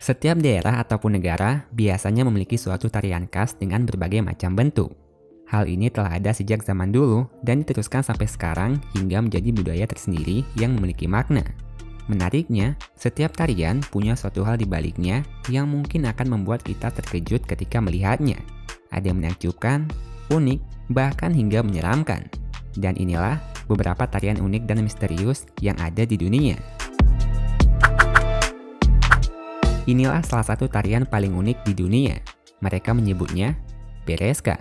Setiap daerah ataupun negara biasanya memiliki suatu tarian khas dengan berbagai macam bentuk. Hal ini telah ada sejak zaman dulu dan diteruskan sampai sekarang hingga menjadi budaya tersendiri yang memiliki makna. Menariknya, setiap tarian punya suatu hal di baliknya yang mungkin akan membuat kita terkejut ketika melihatnya. Ada yang menakjubkan, unik, bahkan hingga menyeramkan. Dan inilah beberapa tarian unik dan misterius yang ada di dunia. Inilah salah satu tarian paling unik di dunia. Mereka menyebutnya Bereska.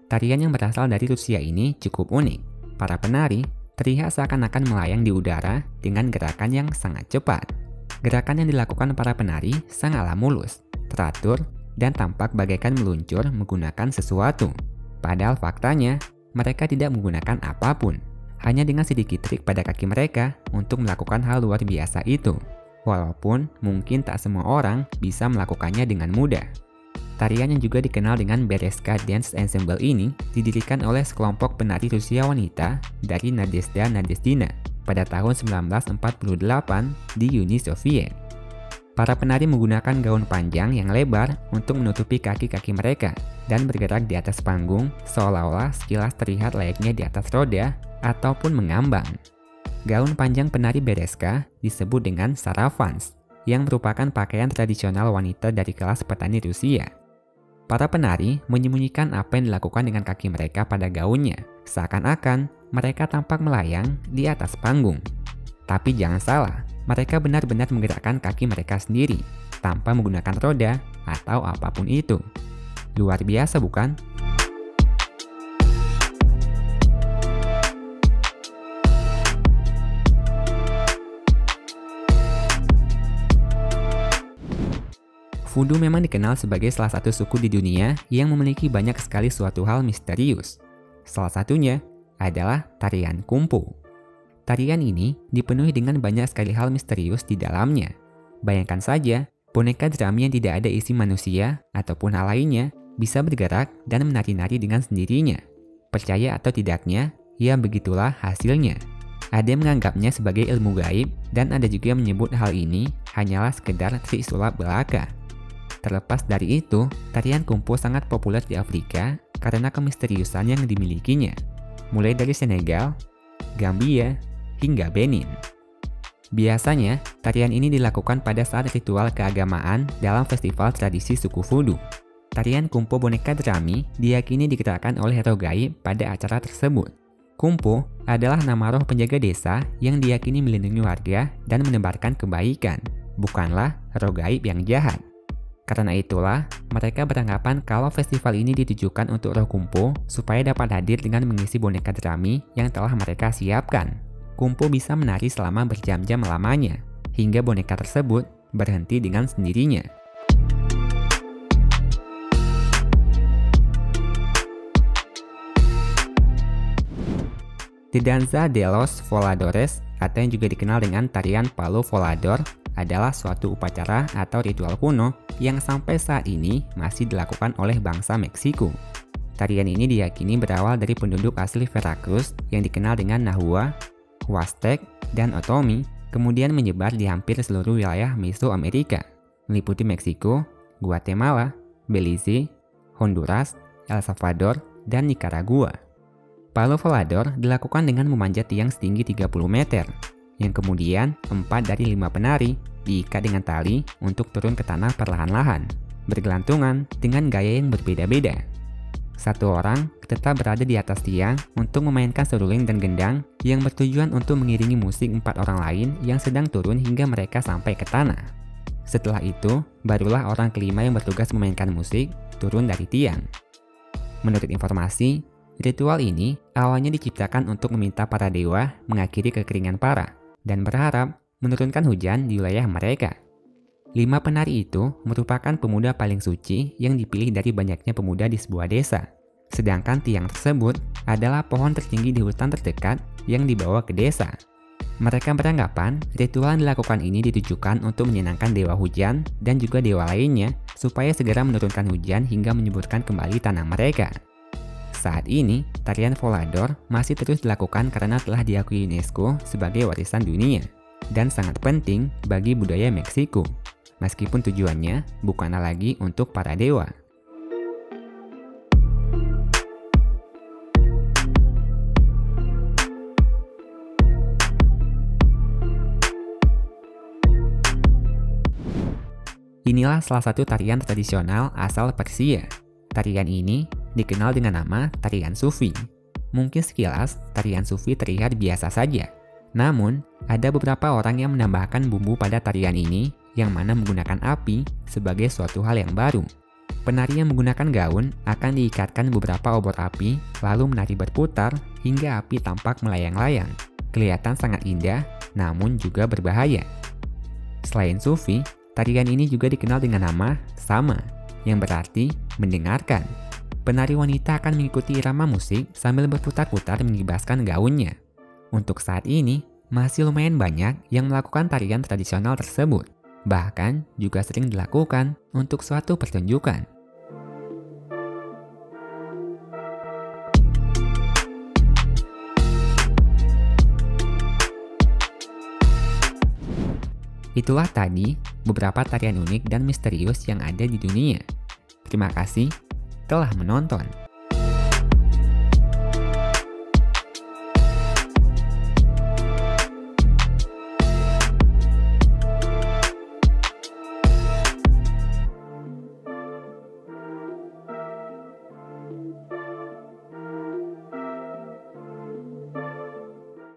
Tarian yang berasal dari Rusia ini cukup unik. Para penari terlihat seakan-akan melayang di udara dengan gerakan yang sangat cepat. Gerakan yang dilakukan para penari sangatlah mulus, teratur, dan tampak bagaikan meluncur menggunakan sesuatu. Padahal faktanya, mereka tidak menggunakan apapun. Hanya dengan sedikit trik pada kaki mereka untuk melakukan hal luar biasa itu. Walaupun mungkin tak semua orang bisa melakukannya dengan mudah. Tarian yang juga dikenal dengan Bereska Dance Ensemble ini didirikan oleh sekelompok penari Rusia wanita dari Nadezhda Nadezdina pada tahun 1948 di Uni Soviet. Para penari menggunakan gaun panjang yang lebar untuk menutupi kaki-kaki mereka dan bergerak di atas panggung seolah-olah sekilas terlihat layaknya di atas roda ataupun mengambang. Gaun panjang penari Bereska disebut dengan saravans, yang merupakan pakaian tradisional wanita dari kelas petani Rusia. Para penari menyembunyikan apa yang dilakukan dengan kaki mereka pada gaunnya, seakan-akan mereka tampak melayang di atas panggung. Tapi jangan salah, mereka benar-benar menggerakkan kaki mereka sendiri, tanpa menggunakan roda atau apapun itu. Luar biasa bukan? Voodoo memang dikenal sebagai salah satu suku di dunia yang memiliki banyak sekali suatu hal misterius. Salah satunya adalah tarian Kumpo. Tarian ini dipenuhi dengan banyak sekali hal misterius di dalamnya. Bayangkan saja, boneka jerami yang tidak ada isi manusia ataupun hal lainnya bisa bergerak dan menari-nari dengan sendirinya. Percaya atau tidaknya, ya begitulah hasilnya. Ada yang menganggapnya sebagai ilmu gaib dan ada juga yang menyebut hal ini hanyalah sekedar trik sulap belaka. Terlepas dari itu, tarian Kumpo sangat populer di Afrika karena kemisteriusan yang dimilikinya, mulai dari Senegal, Gambia, hingga Benin. Biasanya, tarian ini dilakukan pada saat ritual keagamaan dalam festival tradisi suku Voodoo. Tarian Kumpo boneka jerami diyakini digerakkan oleh roh gaib pada acara tersebut. Kumpo adalah nama roh penjaga desa yang diyakini melindungi warga dan menebarkan kebaikan, bukanlah roh gaib yang jahat. Karena itulah, mereka beranggapan kalau festival ini ditujukan untuk roh Kumpo supaya dapat hadir dengan mengisi boneka jerami yang telah mereka siapkan. Kumpo bisa menari selama berjam-jam lamanya, hingga boneka tersebut berhenti dengan sendirinya. The Danza de los Voladores, atau yang juga dikenal dengan tarian Palo Volador, adalah suatu upacara atau ritual kuno yang sampai saat ini masih dilakukan oleh bangsa Meksiko. Tarian ini diyakini berawal dari penduduk asli Veracruz yang dikenal dengan Nahua, Huastec, dan Otomi, kemudian menyebar di hampir seluruh wilayah Mesoamerika, meliputi Meksiko, Guatemala, Belize, Honduras, El Salvador, dan Nicaragua. Palo Volador dilakukan dengan memanjat tiang setinggi 30 meter, yang kemudian 4 dari 5 penari diikat dengan tali untuk turun ke tanah perlahan-lahan, bergelantungan dengan gaya yang berbeda-beda. Satu orang tetap berada di atas tiang untuk memainkan seruling dan gendang yang bertujuan untuk mengiringi musik 4 orang lain yang sedang turun hingga mereka sampai ke tanah. Setelah itu, barulah orang kelima yang bertugas memainkan musik turun dari tiang. Menurut informasi, ritual ini awalnya diciptakan untuk meminta para dewa mengakhiri kekeringan parah dan berharap menurunkan hujan di wilayah mereka. 5 penari itu merupakan pemuda paling suci yang dipilih dari banyaknya pemuda di sebuah desa. Sedangkan tiang tersebut adalah pohon tertinggi di hutan terdekat yang dibawa ke desa. Mereka beranggapan ritual yang dilakukan ini ditujukan untuk menyenangkan dewa hujan dan juga dewa lainnya supaya segera menurunkan hujan hingga menyuburkan kembali tanah mereka. Saat ini, tarian Volador masih terus dilakukan karena telah diakui UNESCO sebagai warisan dunia dan sangat penting bagi budaya Meksiko. meskipun tujuannya bukanlah lagi untuk para dewa. Inilah salah satu tarian tradisional asal Persia. Tarian ini dikenal dengan nama tarian Sufi. Mungkin sekilas, tarian Sufi terlihat biasa saja. Namun, ada beberapa orang yang menambahkan bumbu pada tarian ini yang mana menggunakan api sebagai suatu hal yang baru. Penari yang menggunakan gaun akan diikatkan beberapa obor api, lalu menari berputar hingga api tampak melayang-layang. Kelihatan sangat indah, namun juga berbahaya. Selain Sufi, tarian ini juga dikenal dengan nama Sama, yang berarti mendengarkan. Penari wanita akan mengikuti irama musik sambil berputar-putar mengibaskan gaunnya. Untuk saat ini, masih lumayan banyak yang melakukan tarian tradisional tersebut. Bahkan juga sering dilakukan untuk suatu pertunjukan. Itulah tadi beberapa tarian unik dan misterius yang ada di dunia. Terima kasih telah menonton.